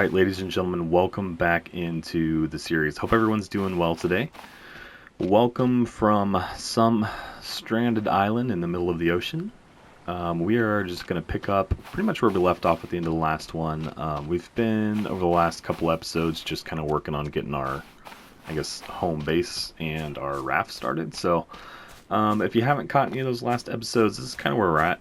Alright, ladies and gentlemen, welcome back into the series. Hope everyone's doing well today. Welcome from some stranded island in the middle of the ocean. We are just going to pick up pretty much where we left off at the end of the last one. We've been, over the last couple episodes, just kind of working on getting our, home base and our raft started. So, if you haven't caught any of those last episodes, this is kind of where we're at.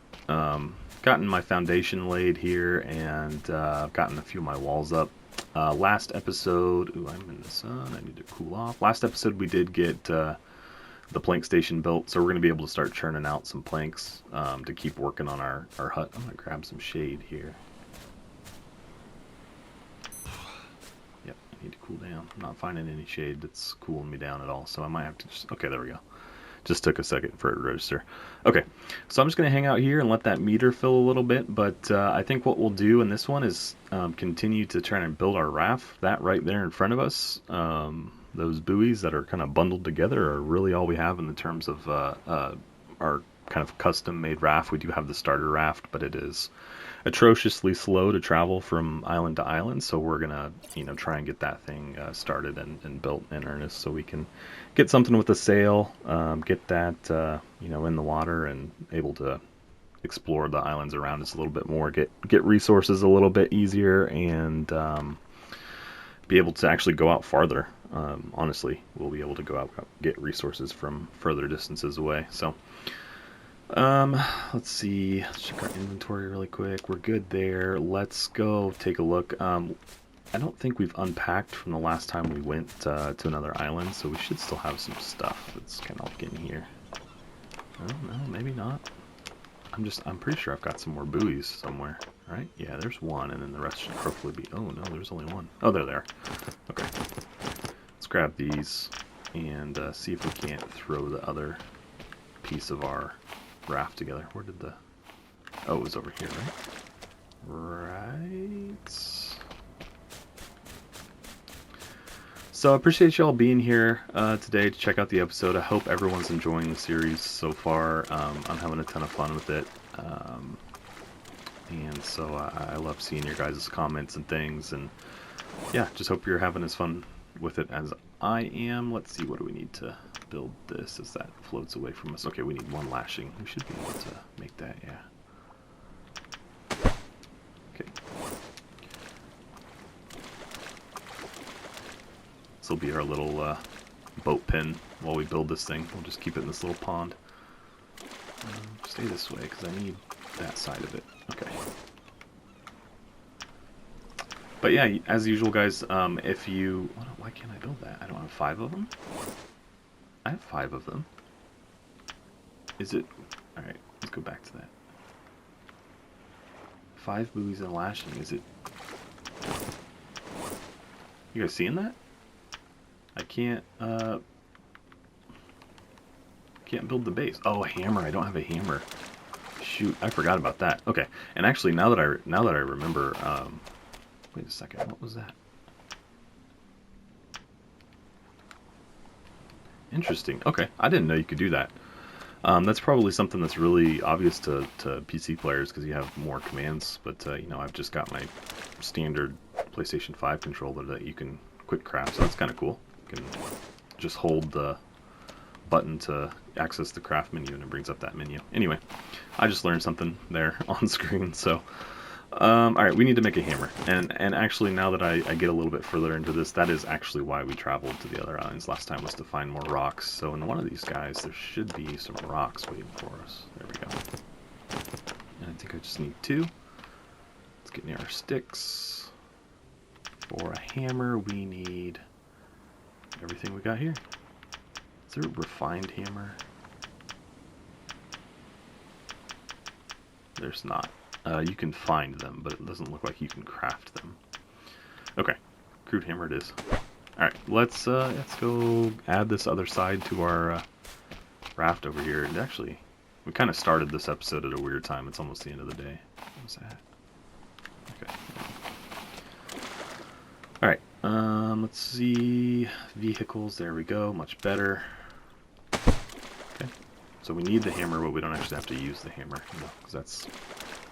Gotten my foundation laid here, and I've gotten a few of my walls up. Last episode, I'm in the sun, I need to cool off. Last episode we did get the plank station built, so we're going to be able to start churning out some planks to keep working on our hut. I'm going to grab some shade here. Yep, I need to cool down. I'm not finding any shade that's cooling me down at all, so I might have to just... Okay, there we go. Just took a second for it to register. Okay, so I'm just going to hang out here and let that meter fill a little bit, but I think what we'll do in this one is continue to try and build our raft. That right there in front of us, those buoys that are kind of bundled together are really all we have in the terms of our kind of custom-made raft. We do have the starter raft, but it is atrociously slow to travel from island to island, so we're gonna try and get that thing started and built in earnest so we can get something with a sail, get that in the water and able to explore the islands around us a little bit more, get resources a little bit easier, and be able to actually go out farther. Honestly, we'll be able to go out get resources from further distances away. So let's see, let's check our inventory really quick. We're good there. Let's go take a look. I don't think we've unpacked from the last time we went to another island, so we should still have some stuff that's kind of like in here. Oh, no, maybe not. I'm pretty sure I've got some more buoys somewhere, right? Yeah, there's one, and then the rest should hopefully be... Oh, no, there's only one. Oh, there they are. Okay. Let's grab these and see if we can't throw the other piece of our raft together. Where did the... Oh, it was over here, right? Right. So I appreciate y'all being here today to check out the episode. I hope everyone's enjoying the series so far. I'm having a ton of fun with it. And so I love seeing your guys' comments and things. And yeah, just hope you're having as fun with it as I am. Let's see, what do we need to build this as that floats away from us? Okay, we need one lashing. We should be able to make that, yeah. Okay. This will be our little boat pen while we build this thing. We'll just keep it in this little pond. Stay this way because I need that side of it. Okay. But yeah, as usual, guys, if you... Why can't I build that? I don't have 5 of them? I have 5 of them. Is it... Alright, let's go back to that. 5 buoys and lashing. Is it... You guys seeing that? I can't build the base. Oh, a hammer. I don't have a hammer. Shoot, I forgot about that. Okay, and actually, now that I remember, wait a second, what was that? Interesting. Okay, I didn't know you could do that. That's probably something that's really obvious to PC players because you have more commands. But I've just got my standard PlayStation 5 controller that you can quick craft, so that's kind of cool. You can just hold the button to access the craft menu and it brings up that menu. Anyway, I just learned something there on screen. So alright, we need to make a hammer, and actually now that I get a little bit further into this, that is actually why we traveled to the other islands last time, was to find more rocks. So in one of these guys there should be some rocks waiting for us. There we go. And I think I just need 2. Let's get near our sticks. For a hammer we need everything we got here. Is there a refined hammer? There's not. You can find them, but it doesn't look like you can craft them. Okay, crude hammer it is. Alright, let's go add this other side to our raft over here. And actually, we kind of started this episode at a weird time. It's almost the end of the day. What was that? Okay. Alright, let's see. Vehicles, there we go, much better. Okay, so we need the hammer, but we don't actually have to use the hammer, because that's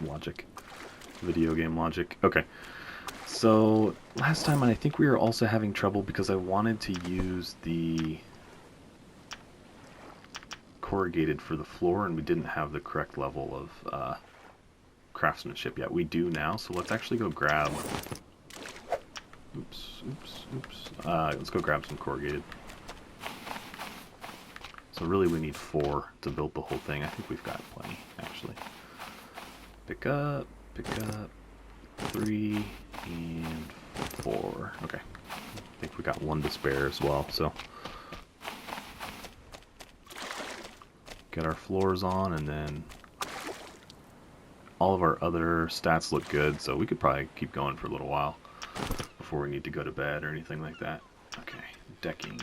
logic. Video game logic. Okay, So last time I think we were also having trouble because I wanted to use the corrugated for the floor and we didn't have the correct level of craftsmanship yet. We do now, so let's actually go grab... Oops. Let's go grab some corrugated. So really we need 4 to build the whole thing. I think we've got plenty, actually. Pick up, 3, and 4. Okay. I think we got 1 to spare as well, so... Get our floors on, and then... All of our other stats look good, so we could probably keep going for a little while before we need to go to bed or anything like that. Okay, decking.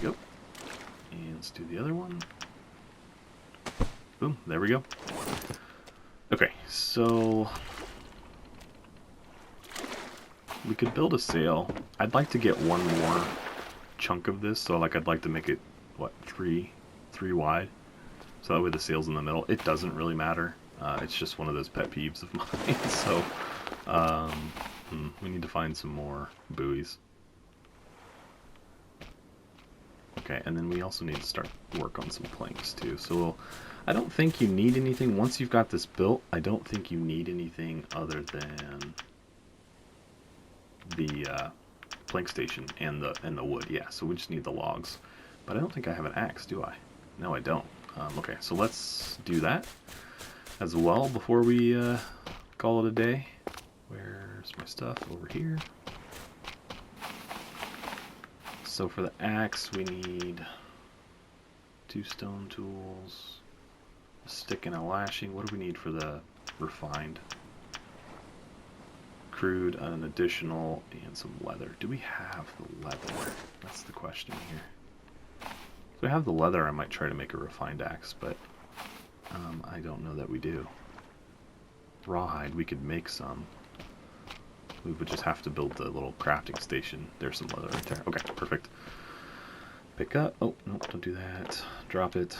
Yep. And let's do the other one. Boom, there we go. Okay, so we could build a sail. I'd like to get 1 more chunk of this, so like I'd like to make it, what, 3 wide? So that way the sail's in the middle. It doesn't really matter. It's just one of those pet peeves of mine. So we need to find some more buoys. Okay, and then we also need to start work on some planks too. So I don't think you need anything. Once you've got this built, I don't think you need anything other than the plank station and the wood. Yeah, so we just need the logs. But I don't think I have an axe, do I? No, I don't. Okay, so let's do that as well before we call it a day. Where's my stuff? Over here. So for the axe, we need 2 stone tools, a stick and a lashing. What do we need for the refined? Crude, an additional, and some leather. Do we have the leather? That's the question here. If we have the leather, I might try to make a refined axe, but I don't know that we do. Rawhide, we could make some. We would just have to build the little crafting station. There's some leather right there. Okay, perfect. Pick up. Oh, no, don't do that. Drop it.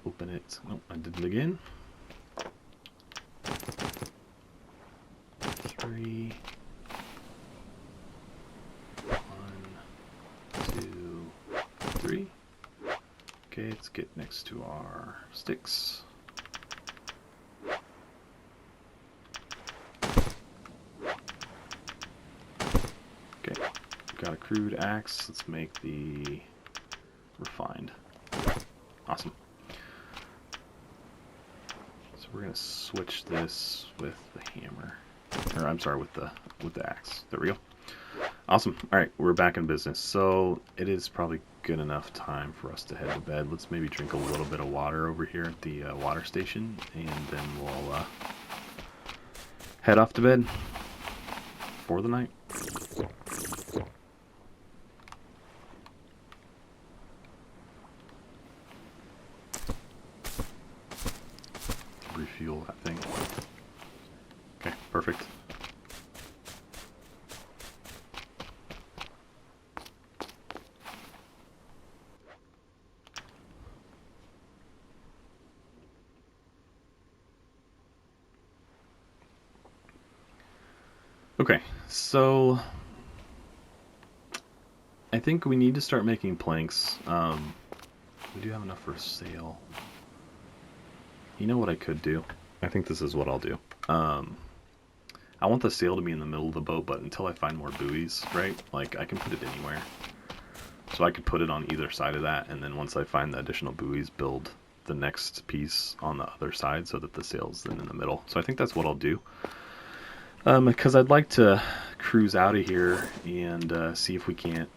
Open it. Oh, I did it again. 3. 1, 2, 3. Okay, let's get next to our sticks. Okay, got a crude axe. Let's make the refined. Awesome. So we're gonna switch this with the hammer, or I'm sorry, with the axe. There we go. Awesome. All right, we're back in business. So it is probably good enough time for us to head to bed. Let's maybe drink a little bit of water over here at the water station, and then we'll head off to bed for the night. Refuel that thing. Okay, perfect. Okay, so I think we need to start making planks. We do have enough for a sail. You know what I could do? I think this is what I'll do. I want the sail to be in the middle of the boat, but until I find more buoys, right? Like, I can put it anywhere. So I could put it on either side of that, and then once I find the additional buoys, build the next piece on the other side so that the sail's then in the middle. So I think that's what I'll do. Because I'd like to cruise out of here and see if we can't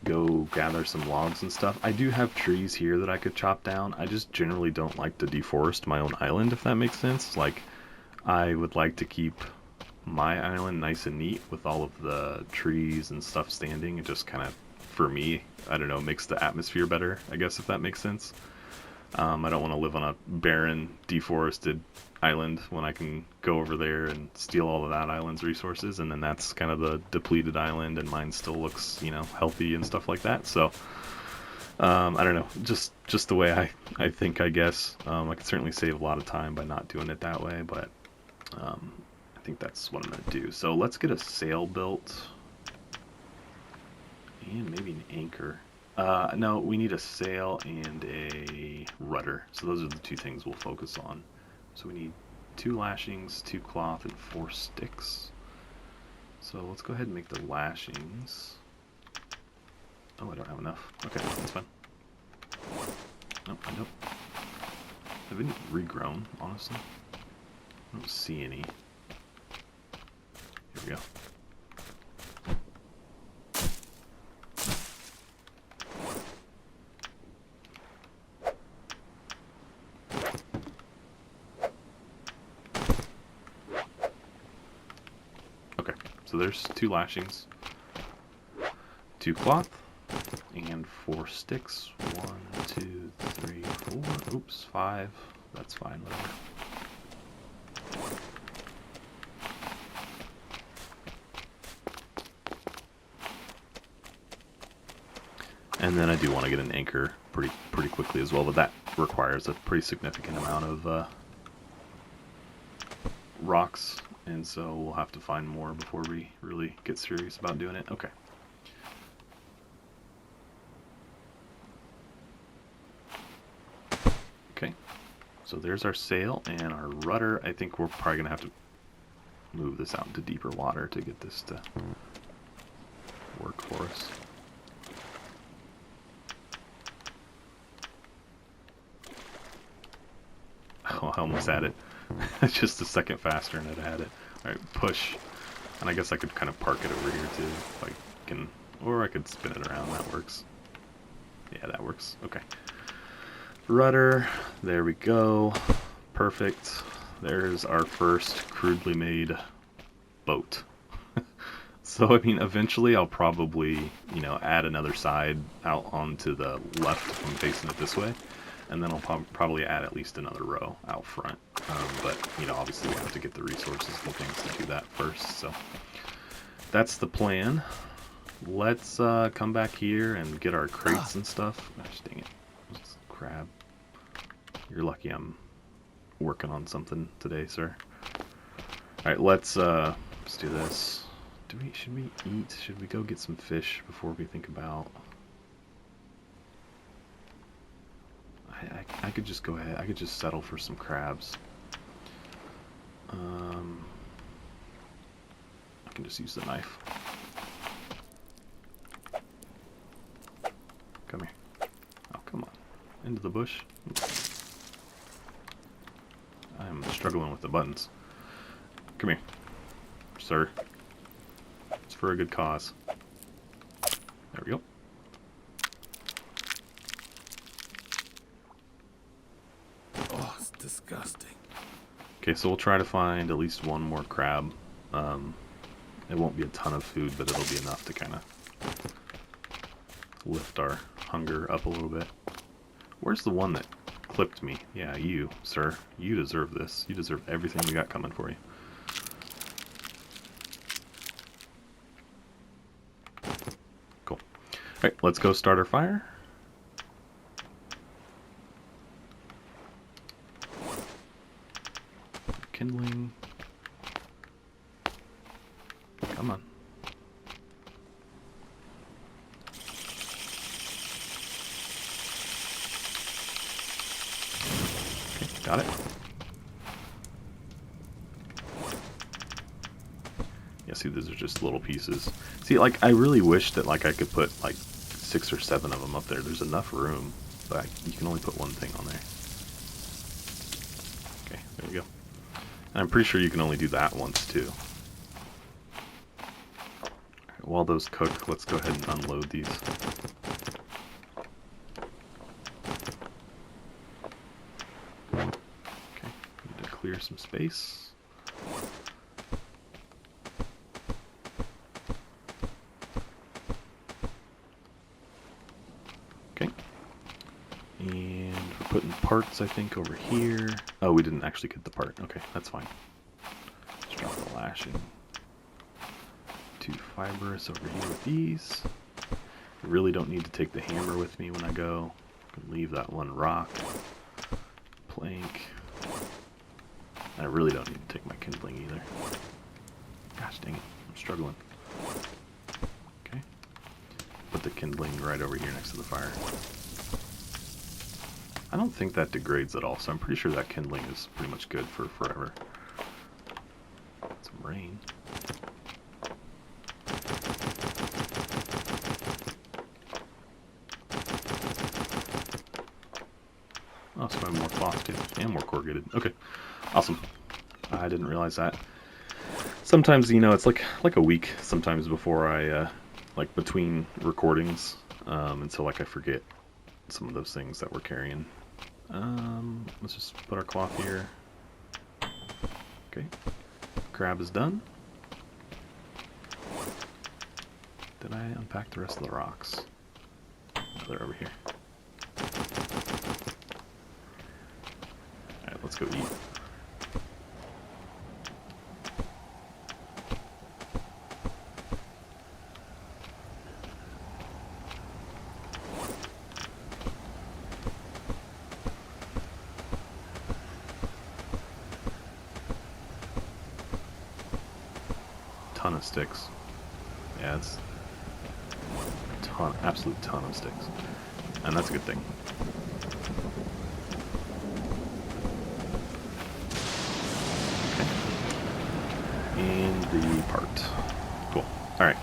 go gather some logs and stuff. I do have trees here that I could chop down. I just generally don't like to deforest my own island, if that makes sense. Like, I would like to keep my island nice and neat with all of the trees and stuff standing. It just kind of, for me, I don't know, makes the atmosphere better, I guess, if that makes sense. I don't want to live on a barren, deforested island when I can go over there and steal all of that island's resources, and then that's kind of the depleted island, and mine still looks, you know, healthy and stuff like that. So I don't know, just the way I think, I guess. I could certainly save a lot of time by not doing it that way, but I think that's what I'm going to do. So let's get a sail built. And maybe an anchor. No, we need a sail and a rudder. So those are the two things we'll focus on. So we need 2 lashings, 2 cloth, and 4 sticks. So let's go ahead and make the lashings. Oh, I don't have enough. Okay, that's fine. Nope, I don't. Have any regrown, honestly? I don't see any. Here we go. Okay, so there's 2 lashings, 2 cloth, and 4 sticks. 1, 2, 3, 4. Oops, 5. That's fine, whatever. And then I do want to get an anchor pretty quickly as well, but that requires a pretty significant amount of rocks, and so we'll have to find more before we really get serious about doing it. Okay. Okay, so there's our sail and our rudder. I think we're probably going to have to move this out into deeper water to get this to work for us. Oh, I almost had it. Just a second faster and it had it. Alright, push. And I guess I could kind of park it over here too. If I can, or I could spin it around. That works. Yeah, that works. Okay. Rudder. There we go. Perfect. There's our first crudely made boat. So, I mean, eventually I'll probably, you know, add another side out onto the left if I'm facing it this way. And then I'll probably add at least another row out front. But, you know, obviously we have to get the resources and things to do that first. So that's the plan. Let's come back here and get our crates and stuff. Gosh, dang it. Just crab. You're lucky I'm working on something today, sir. Alright, let's do this. Should we eat? Should we go get some fish before we think about... I could just go ahead. I could just settle for some crabs. I can just use the knife. Come here. Oh, come on. Into the bush. I'm struggling with the buttons. Come here, sir. It's for a good cause. There we go. Disgusting. Okay, so we'll try to find at least one more crab. It won't be a ton of food, but it'll be enough to kind of lift our hunger up a little bit. Where's the one that clipped me? Yeah, you, sir. You deserve this. You deserve everything we got coming for you. Cool. Alright, let's go start our fire. Kindling. Come on. Okay, got it. Yeah, see, these are just little pieces. See, like, I really wish that, like, I could put, like, 6 or 7 of them up there. There's enough room, but you can only put one thing on there. Okay, there we go. And I'm pretty sure you can only do that once, too. Right, while those cook, let's go ahead and unload these. Okay, need to clear some space. Okay. And we're putting parts, I think, over here. Oh, we didn't actually get the part. Okay, that's fine. Let's drop the lashing. 2 fibrous over here with these. I really don't need to take the hammer with me when I go. I can leave that one rock. Plank. I really don't need to take my kindling either. Gosh dang it, I'm struggling. Okay. Put the kindling right over here next to the fire. I don't think that degrades at all, so I'm pretty sure that kindling is pretty much good for forever. Some rain. Oh, so I have more cloth too, and more corrugated. Okay, awesome. I didn't realize that. Sometimes, you know, it's like a week sometimes before I, like between recordings, until like I forget some of those things that we're carrying. Let's just put our cloth here. Okay, crab is done. Did I unpack the rest of the rocks? Oh, they're over here. Alright, let's go eat. Ton of sticks. Yeah, it's a ton, absolute ton of sticks. And that's a good thing. Okay. And the part. Cool. Alright.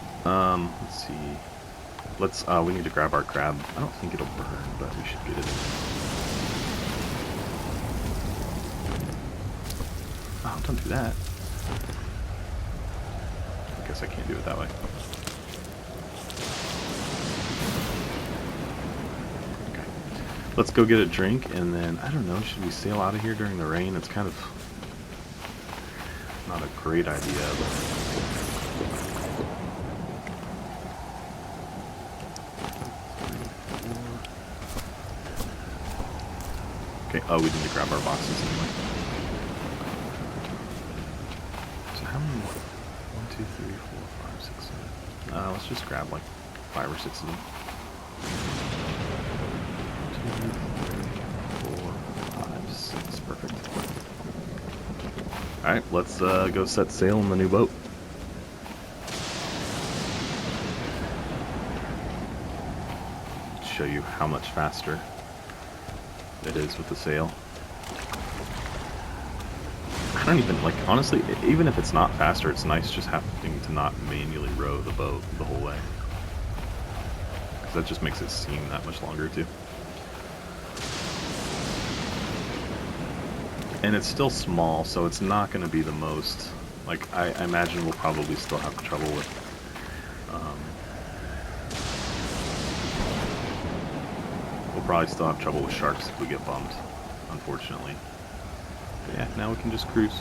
Let's see. We need to grab our crab. I don't think it'll burn, but we should get it. Oh, don't do that. I guess I can't do it that way. Okay. Let's go get a drink, and then, I don't know, should we sail out of here during the rain? It's kind of not a great idea, but... Okay, oh, we need to grab our boxes anyway. So how many? 1, 2, 3, 4, 5, 6, 7. Let's just grab like 5 or 6 of them. 2, 3, 4, 5, 6. Perfect. Alright, let's go set sail on the new boat. Show you how much faster it is with the sail. I don't even, like, honestly, even if it's not faster, it's nice just having to not manually row the boat the whole way. Because that just makes it seem that much longer, too. And it's still small, so it's not going to be the most, like, I imagine we'll probably still have trouble with, we'll probably still have trouble with sharks if we get bumped, unfortunately. But yeah, now we can just cruise.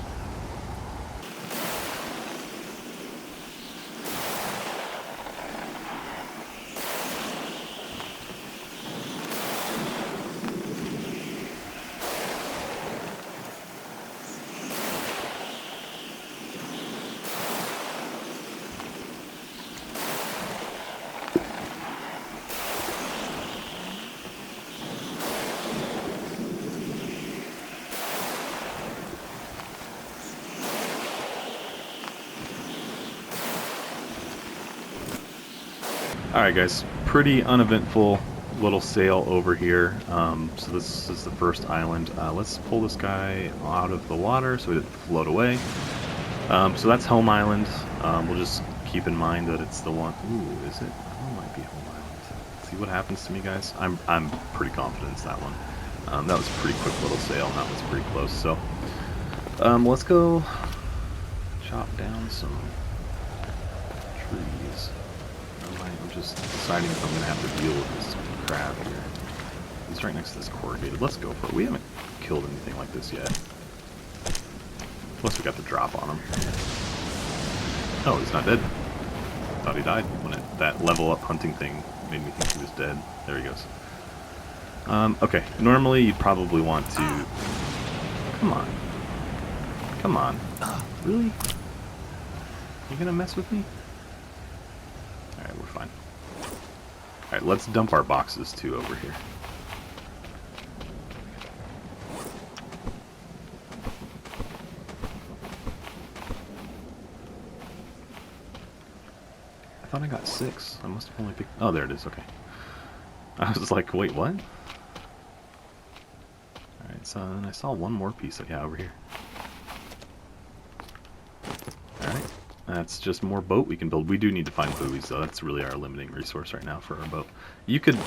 Alright guys, pretty uneventful little sail over here. So this is the first island. Let's pull this guy out of the water so it doesn't float away. So that's Home Island. We'll just keep in mind that it's the one... Ooh, is it? Oh, it might be Home Island. See what happens to me, guys? I'm pretty confident it's that one. That was a pretty quick little sail, and that was pretty close. So let's go chop down some trees. I'm just deciding if I'm going to have to deal with this crab here. He's right next to this corrugated. Let's go for it. We haven't killed anything like this yet. Plus we got the drop on him. Oh, he's not dead. Thought he died when that level up hunting thing made me think he was dead. There he goes. Okay, normally you'd probably want to... Come on. Come on. Really? You gonna mess with me? Alright, we're fine. Alright, let's dump our boxes too over here. thought I got 6. I must have only picked... Oh, there it is. Okay. I was like, wait, what? Alright, so then I saw one more piece. Yeah, over here. Alright. That's just more boat we can build. We do need to find buoys, though. That's really our limiting resource right now for our boat.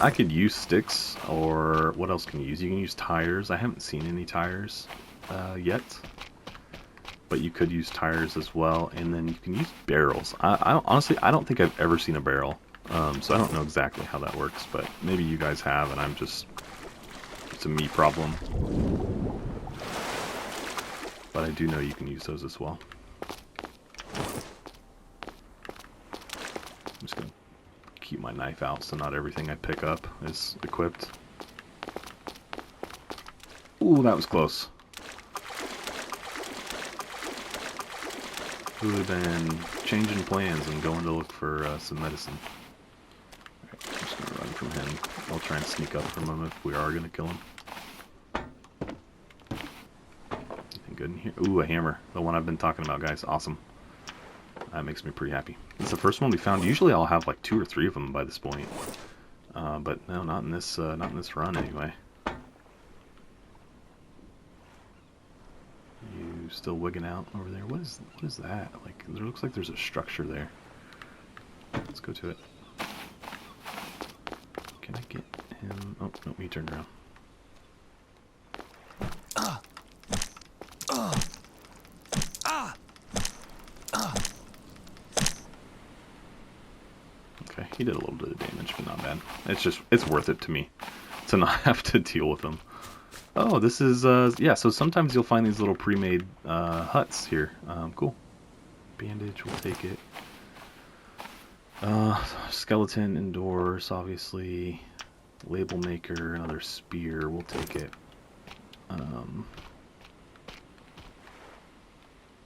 I could use sticks, or what else can you use? You can use tires. I haven't seen any tires yet. But you could use tires as well, and then you can use barrels. Honestly, I don't think I've ever seen a barrel, so I don't know exactly how that works, but maybe you guys have, and it's a me problem. But I do know you can use those as well. I'm just going to keep my knife out so not everything I pick up is equipped. Ooh, that was close. Who have been changing plans and going to look for some medicine. Alright, I'm just going to run from him. I'll try and sneak up from him if we are going to kill him. Anything good in here? Ooh, a hammer. The one I've been talking about, guys. Awesome. That makes me pretty happy. It's the first one we found. Usually I'll have like 2 or 3 of them by this point. But no, not in this run anyway. Still wigging out over there. What is that? Like, there looks like there's a structure there. Let's go to it. Can I get him? Oh, no, he turned around. Okay, he did a little bit of damage, but not bad. It's worth it to me to not have to deal with him. Oh, this is, yeah, so sometimes you'll find these little pre-made huts here. Cool. Bandage, we'll take it. Skeleton indoors, obviously. Label maker, another spear, we'll take it.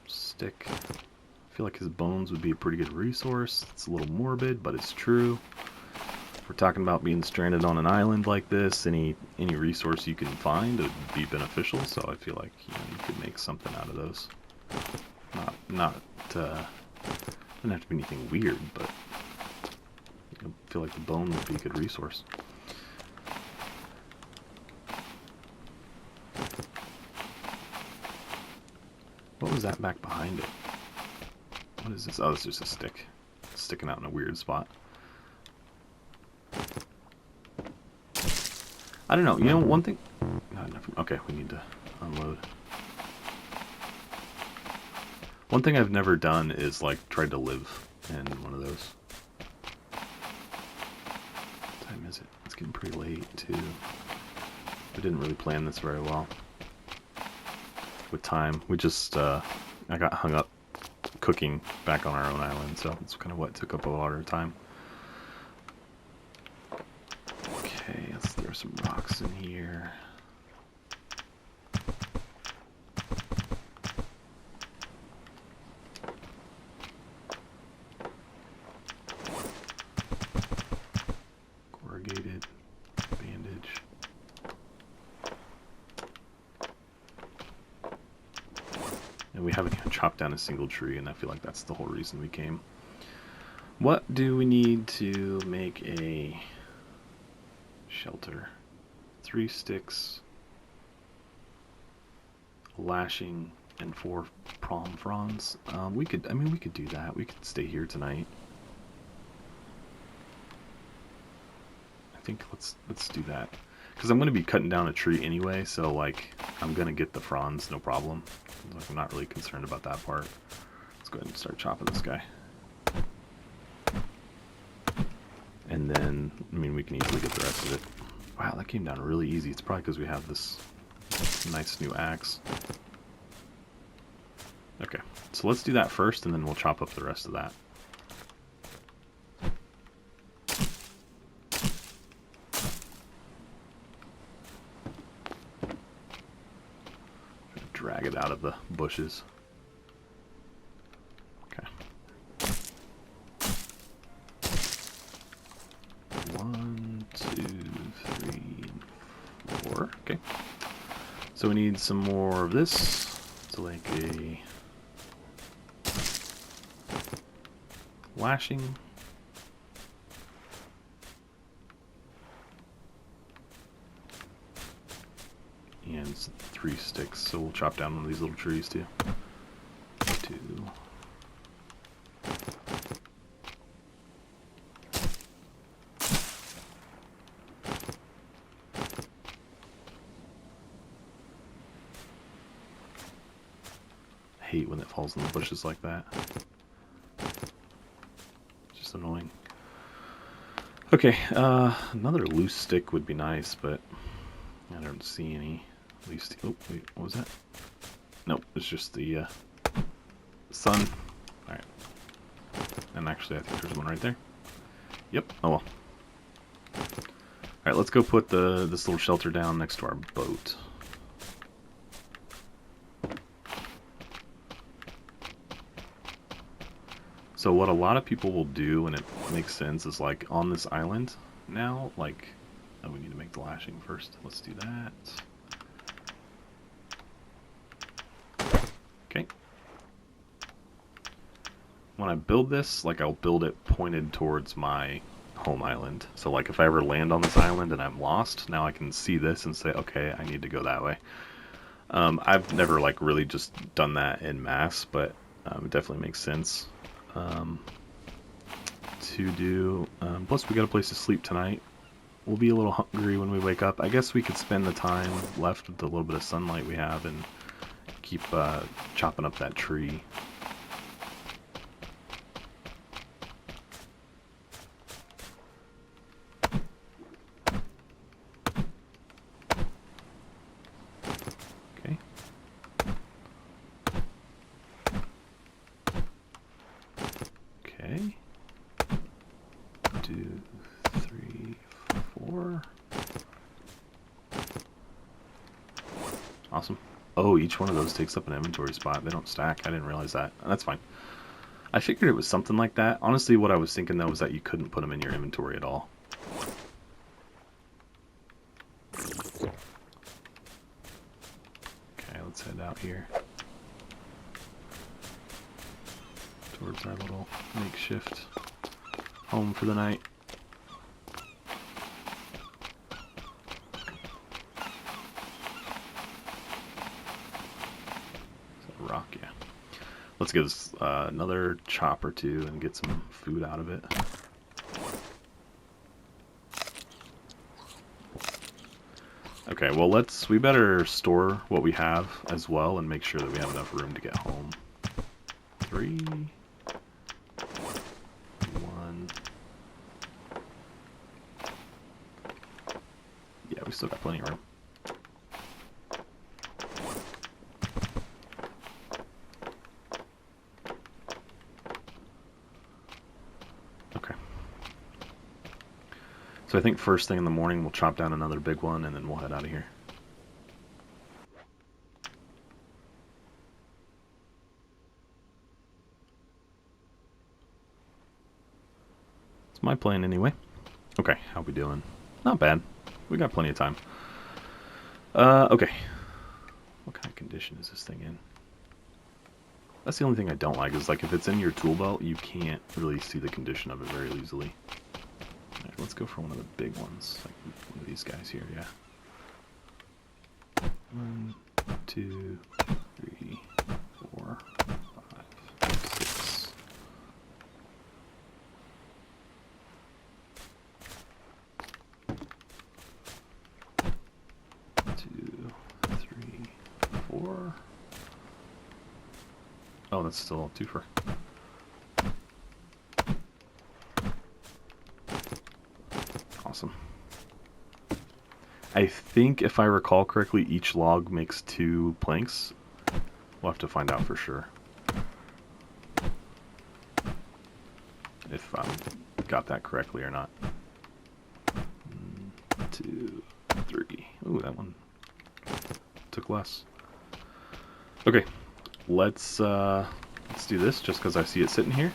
Stick. I feel like his bones would be a pretty good resource. It's a little morbid, but it's true. We're talking about being stranded on an island like this. Any resource you can find would be beneficial. So I feel like you could make something out of those. Doesn't have to be anything weird, but I feel like the bone would be a good resource. What was that back behind it? What is this? Oh, it's just a stick sticking out in a weird spot. I don't know. You know, one thing... Okay, we need to unload. One thing I've never done is, like, tried to live in one of those. What time is it? It's getting pretty late, too. We didn't really plan this very well. With time. We just, I got hung up cooking back on our own island, so that's kind of what took up a lot of our time. Okay, let's throw some rocks in here. Corrugated bandage. And we haven't even chopped down a single tree, and I feel like that's the whole reason we came. What do we need to make a shelter? 3 sticks, lashing, and 4 palm fronds. We could do that. We could stay here tonight. I think let's do that. Because I'm going to be cutting down a tree anyway, so like I'm going to get the fronds, no problem. Like, I'm not really concerned about that part. Let's go ahead and start chopping this guy. And then, I mean, we can easily get the rest of it. Wow, that came down really easy. It's probably because we have this nice new axe. Okay, so let's do that first, and then we'll chop up the rest of that. Drag it out of the bushes. Okay. 1, 2, 3, 4. Okay. So we need some more of this. So like a lashing. 3 sticks, so we'll chop down one of these little trees too. 2. I hate when it falls in the bushes like that. Just annoying. Okay, another loose stick would be nice, but I don't see any. At least, oh wait, what was that? Nope, it's just the sun. Alright. And actually, I think there's one right there. Yep, oh well. Alright, let's go put this little shelter down next to our boat. So what a lot of people will do, and it makes sense, is like on this island now, like, oh, we need to make the lashing first. Let's do that. Okay. When I build this, like, I'll build it pointed towards my home island. So like if I ever land on this island and I'm lost, now I can see this and say, okay, I need to go that way. I've never like really just done that in mass, but it definitely makes sense to do. Plus we got a place to sleep tonight. We'll be a little hungry when we wake up. I guess we could spend the time left with the little bit of sunlight we have and keep chopping up that tree. Okay. Okay. 2, 3, 4. Awesome. Oh, each one of those takes up an inventory spot. They don't stack. I didn't realize that. That's fine. I figured it was something like that. Honestly, what I was thinking, though, was that you couldn't put them in your inventory at all. Okay, let's head out here towards our little makeshift home for the night. Rock, yeah. Let's get us another chop or two and get some food out of it. Okay, well we better store what we have as well and make sure that we have enough room to get home. 3, 1. Yeah, we still got plenty of room. So I think first thing in the morning we'll chop down another big one and then we'll head out of here. It's my plan anyway. Okay, how we doing? Not bad. We got plenty of time. Okay. What kind of condition is this thing in? That's the only thing I don't like, is like if it's in your tool belt, you can't really see the condition of it very easily. Alright, let's go for one of the big ones, like one of these guys here, yeah. 1, 2, 3, 4, 5, 6. Two, 3, 4. Oh, that's still a twofer. Awesome. I think, if I recall correctly, each log makes 2 planks. We'll have to find out for sure. If I got that correctly or not. 1, 2, 3. Ooh, that one took less. Okay, let's do this just because I see it sitting here.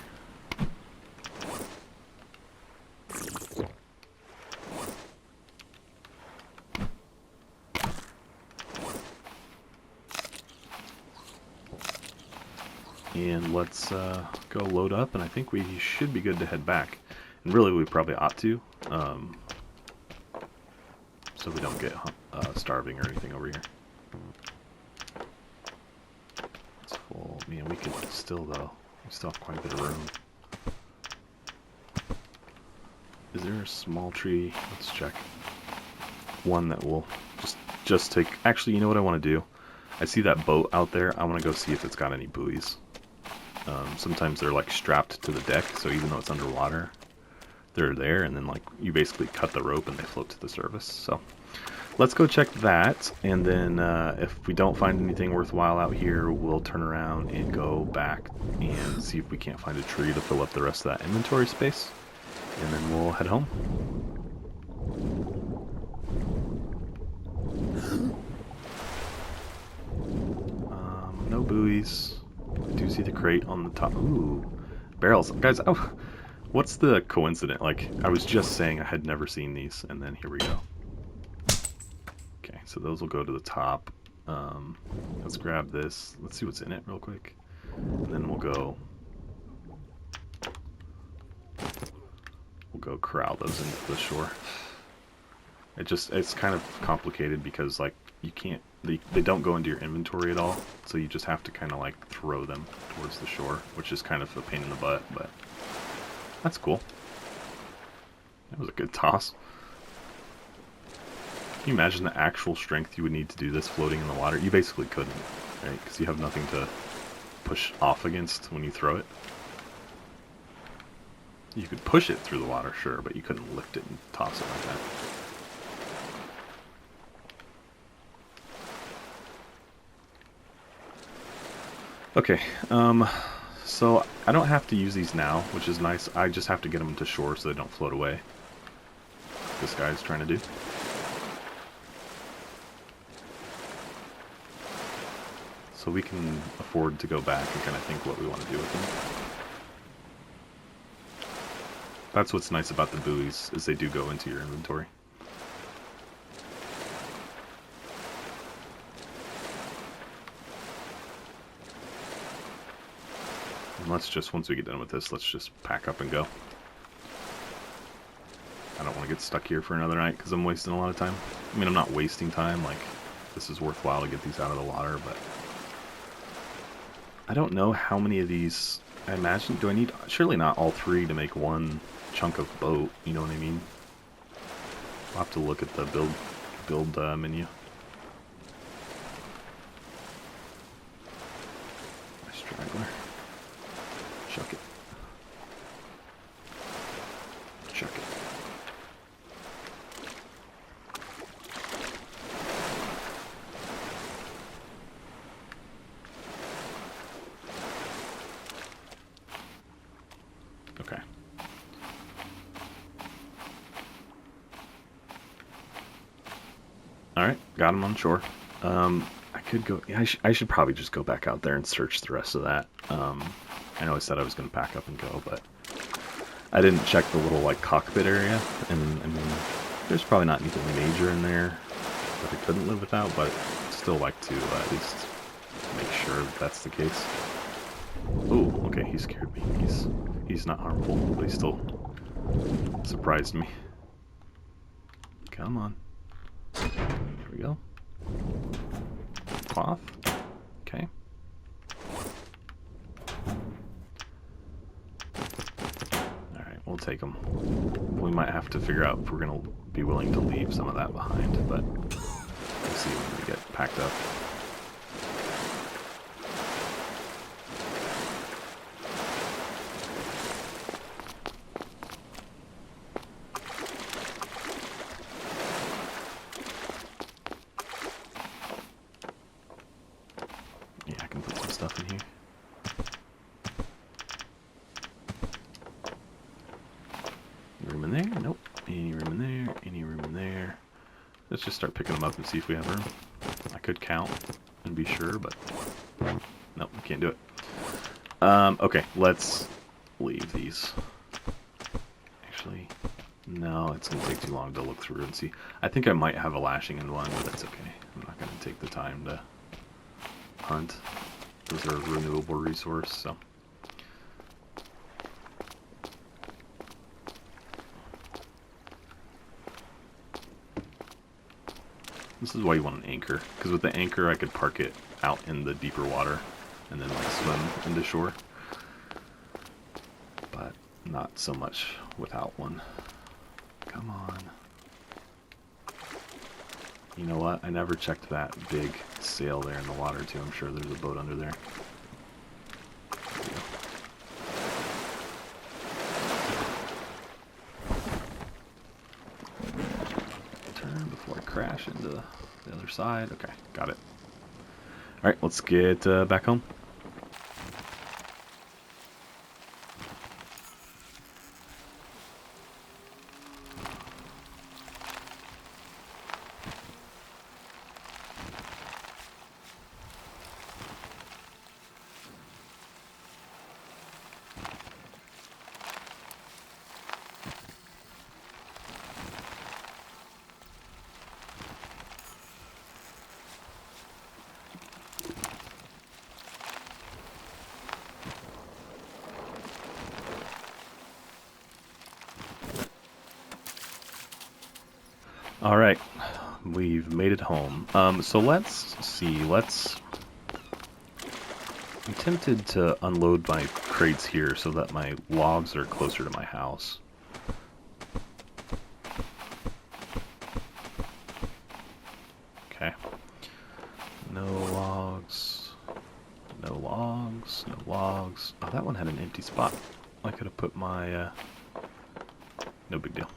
And let's go load up, and I think we should be good to head back. And really, we probably ought to, so we don't get starving or anything over here. full. Man, we could still, though. We still have quite a bit of room. Is there a small tree? Let's check. One that will just take... Actually, you know what I want to do? I see that boat out there. I want to go see if it's got any buoys. Sometimes they're like strapped to the deck, so even though it's underwater, they're there, and then like you basically cut the rope and they float to the surface. So let's go check that, and then if we don't find anything worthwhile out here, we'll turn around and go back and see if we can't find a tree to fill up the rest of that inventory space, and then we'll head home. No buoys. I do see the crate on the top. Ooh, barrels. Guys, oh, what's the coincidence? Like, I was just saying I had never seen these, and then here we go. Okay, so those will go to the top. Let's grab this. Let's see what's in it real quick. And then we'll go corral those into the shore. It's kind of complicated because, like, you can't, they don't go into your inventory at all, so you just have to kind of like throw them towards the shore, which is kind of a pain in the butt, but that's cool. That was a good toss. Can you imagine the actual strength you would need to do this floating in the water? You basically couldn't, right? Because you have nothing to push off against when you throw it. You could push it through the water, sure, but you couldn't lift it and toss it like that. Okay, so I don't have to use these now, which is nice. I just have to get them to shore so they don't float away. This guy's trying to do. So we can afford to go back and kind of think what we want to do with them. That's what's nice about the buoys, is they do go into your inventory. And let's just, once we get done with this, let's just pack up and go. I don't want to get stuck here for another night because I'm wasting a lot of time. I mean, I'm not wasting time, like, this is worthwhile to get these out of the water, but I don't know how many of these, I imagine, do I need, surely not all three to make one chunk of boat, you know what I mean? I'll have to look at the build menu. Nice straggler. Chuck it. Chuck it. Okay. Alright, got him on shore. I could go, yeah, I should probably just go back out there and search the rest of that. I know I said I was going to pack up and go, but I didn't check the little, like, cockpit area, and, I mean, there's probably not anything major in there that I couldn't live without, but I'd still like to at least make sure that's the case. Ooh, okay, he scared me. He's not harmful, but he still surprised me. Come on. There we go. Cloth. Okay. Alright, we'll take them. We might have to figure out if we're going to be willing to leave some of that behind, but we'll see when we get packed up. Yeah, I can put some stuff in here. Any room in there? Nope. Any room in there? Any room in there? Let's just start picking them up and see if we have room. I could count and be sure, but nope, we can't do it. Okay, let's leave these. Actually, no, it's going to take too long to look through and see. I think I might have a lashing in one, but that's okay. I'm not going to take the time to hunt. Those are a renewable resource, so. This is why you want an anchor, because with the anchor I could park it out in the deeper water and then like swim into shore. But not so much without one. Come on. You know what? I never checked that big sail there in the water too. I'm sure there's a boat under there. Turn before I crash into the other side. Okay, got it. Alright, let's get back home. All right, we've made it home. So let's see. I'm tempted to unload my crates here so that my logs are closer to my house. Okay. No logs. No logs. No logs. Oh, that one had an empty spot. I could have put my... No big deal.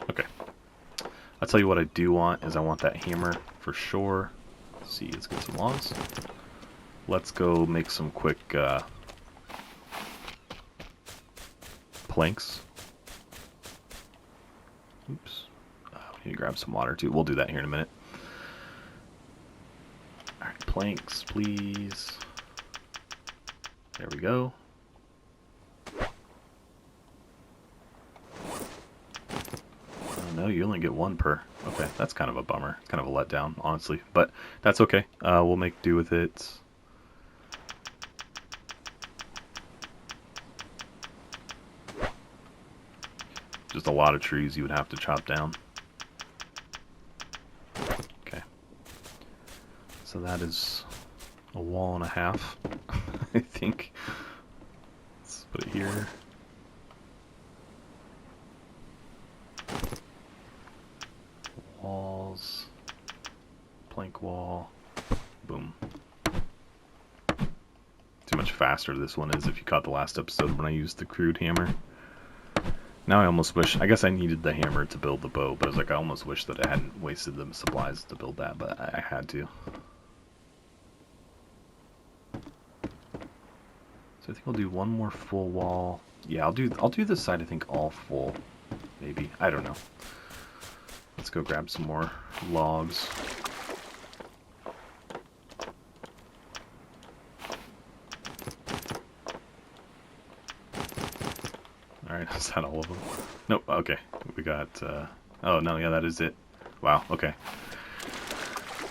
Okay. I'll tell you what I do want is I want that hammer for sure. Let's see, let's get some logs. Let's go make some quick planks. Oops. We need to grab some water too. We'll do that here in a minute. Alright, planks, please. There we go. No, you only get one per. Okay, that's kind of a bummer. It's kind of a letdown, honestly. But that's okay. We'll make do with it. Just a lot of trees you would have to chop down. Okay. So that is a wall and a half, I think. Let's put it here. Walls, plank wall, boom. Too much faster this one is if you caught the last episode when I used the crude hammer. Now I almost wish, I guess I needed the hammer to build the bow, but I was like, I almost wish that I hadn't wasted the supplies to build that, but I had to. So I think I'll do one more full wall. Yeah, I'll do this side I think all full, maybe. I don't know. Let's go grab some more logs. Alright, is that all of them? Nope, okay. We got, oh no, yeah, that is it. Wow, okay.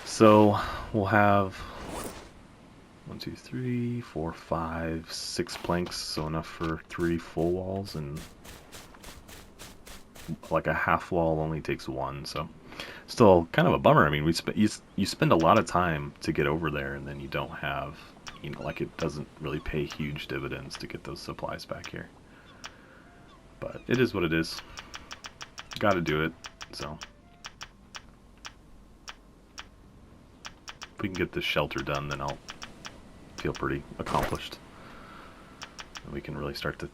So, we'll have 1, 2, 3, 4, 5, 6 planks, so enough for 3 full walls, and like a half wall only takes 1, so still kind of a bummer. I mean, you spend a lot of time to get over there, and then you don't have, you know, like it doesn't really pay huge dividends to get those supplies back here. But it is what it is. Got to do it. So if we can get this shelter done, then I'll feel pretty accomplished, and we can really start to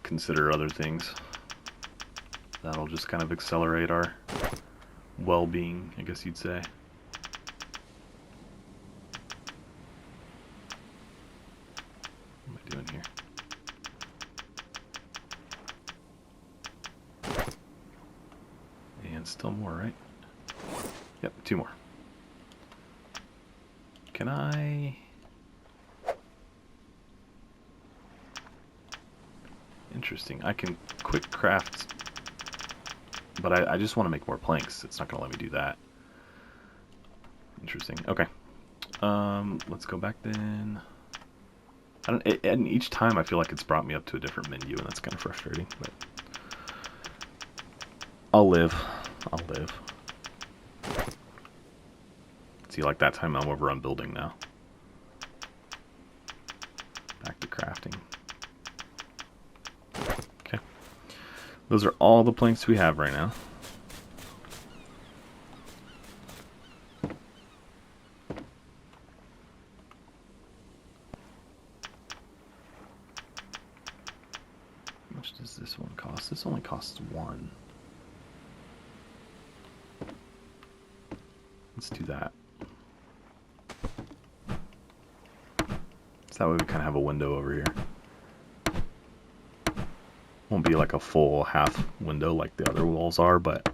consider other things. That'll just kind of accelerate our well-being, I guess you'd say. What am I doing here? And still more, right? Yep, 2 more. Can I... Interesting. I can quick craft... But I just want to make more planks. It's not going to let me do that. Interesting. Okay. Let's go back then. And each time I feel like it's brought me up to a different menu, and that's kind of frustrating. But I'll live. Let's See, like that time I'm over on building now. Back to crafting. Okay. Those are all the planks we have right now. How much does this one cost? This only costs 1. Let's do that. So that way we kind of have a window over here. Won't be like a full half window like the other walls are, but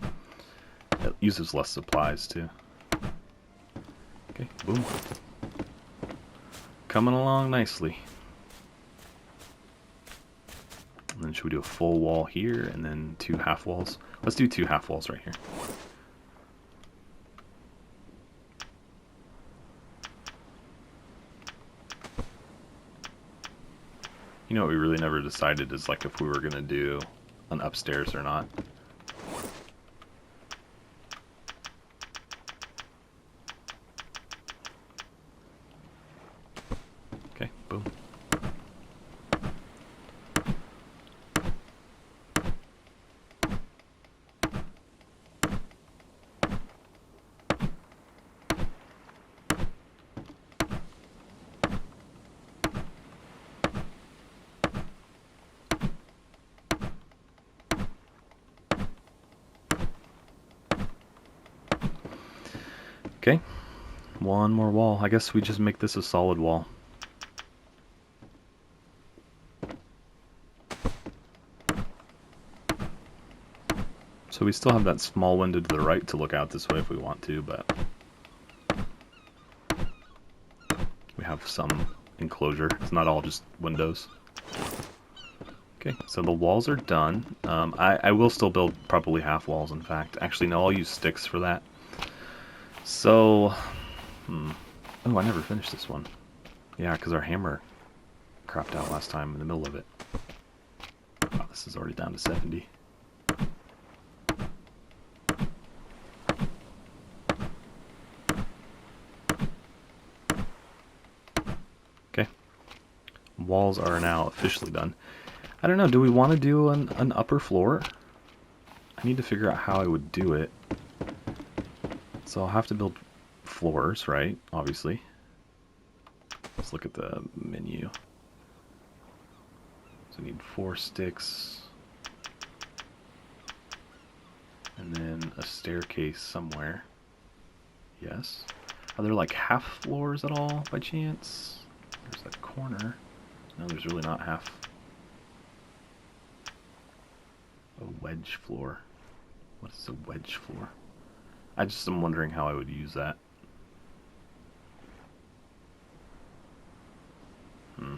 it uses less supplies too. Okay, boom. Coming along nicely. And then should we do a full wall here and then 2 half walls? Let's do 2 half walls right here. You know what we really never decided is like if we were gonna do an upstairs or not. Okay, boom. Okay, one more wall. I guess we just make this a solid wall. So we still have that small window to the right to look out this way if we want to, but we have some enclosure. It's not all just windows. Okay, so the walls are done. I will still build probably half walls, in fact. Actually, no, I'll use sticks for that. So, oh, I never finished this one. Yeah, because our hammer crapped out last time in the middle of it. Wow, this is already down to 70. Okay. Walls are now officially done. I don't know, do we want to do an upper floor? I need to figure out how I would do it. So I'll have to build floors, right? Obviously. Let's look at the menu. So I need 4 sticks. And then a staircase somewhere. Yes. Are there like half floors at all by chance? There's that corner. No, there's really not half. A wedge floor. What is a wedge floor? I just am wondering how I would use that. I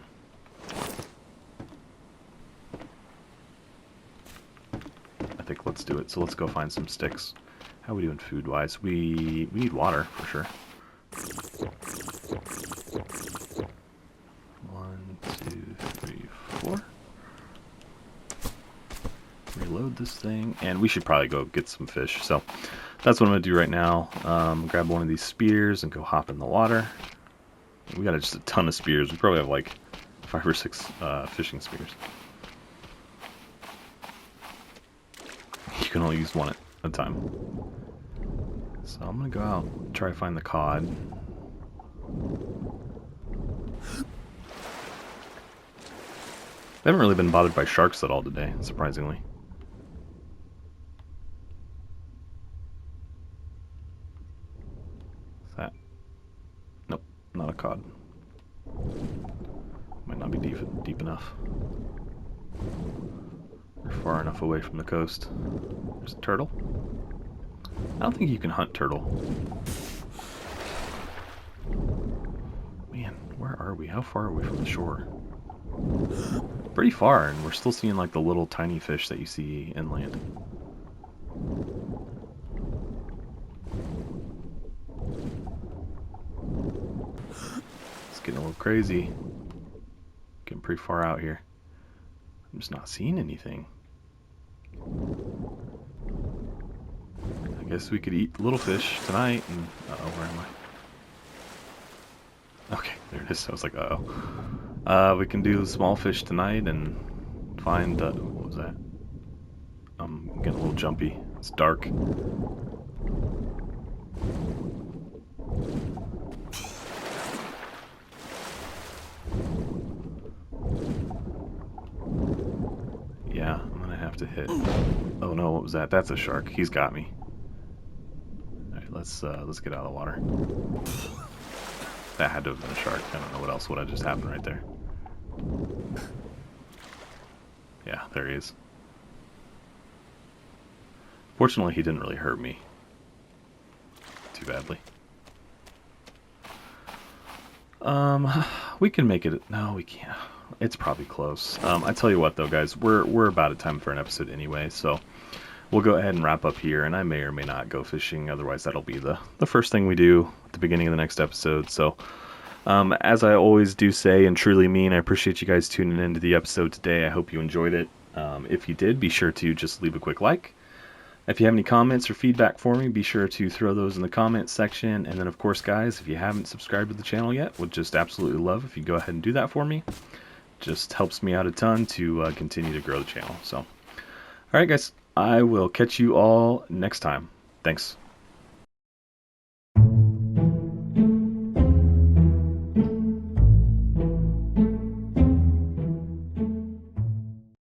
think let's do it. So let's go find some sticks. How are we doing food-wise? We need water for sure. 1, 2, 3, 4. Reload this thing, and we should probably go get some fish. So that's what I'm going to do right now. Grab one of these spears and go hop in the water. We got just a ton of spears. We probably have like 5 or 6 fishing spears. You can only use one at a time. So I'm going to go out and try to find the cod. I haven't really been bothered by sharks at all today, surprisingly. Nope, not a cod. Might not be deep enough. We're far enough away from the coast. There's a turtle. I don't think you can hunt turtle. Man, where are we? How far are we from the shore? Pretty far, and we're still seeing like the little tiny fish that you see inland. Getting a little crazy. Getting pretty far out here. I'm just not seeing anything. I guess we could eat little fish tonight and... Uh-oh, where am I? Okay, there it is. I was like, uh-oh. We can do small fish tonight and find, what was that? I'm getting a little jumpy. It's dark. Yeah, I'm gonna have to hit. Oh no, what was that? That's a shark. He's got me. Alright, let's get out of the water. That had to have been a shark. I don't know what else would have just happened right there. Yeah, there he is. Fortunately, he didn't really hurt me too badly. We can make it. No, we can't. It's probably close. I tell you what, though, guys, we're about at time for an episode anyway, so we'll go ahead and wrap up here. And I may or may not go fishing. Otherwise, that'll be the first thing we do at the beginning of the next episode. So, as I always do say and truly mean, I appreciate you guys tuning into the episode today. I hope you enjoyed it. If you did, be sure to just leave a quick like. If you have any comments or feedback for me, be sure to throw those in the comments section. And then, of course, guys, if you haven't subscribed to the channel yet, would just absolutely love if you go ahead and do that for me. Just helps me out a ton to continue to grow the channel. So, all right, guys, I will catch you all next time. Thanks.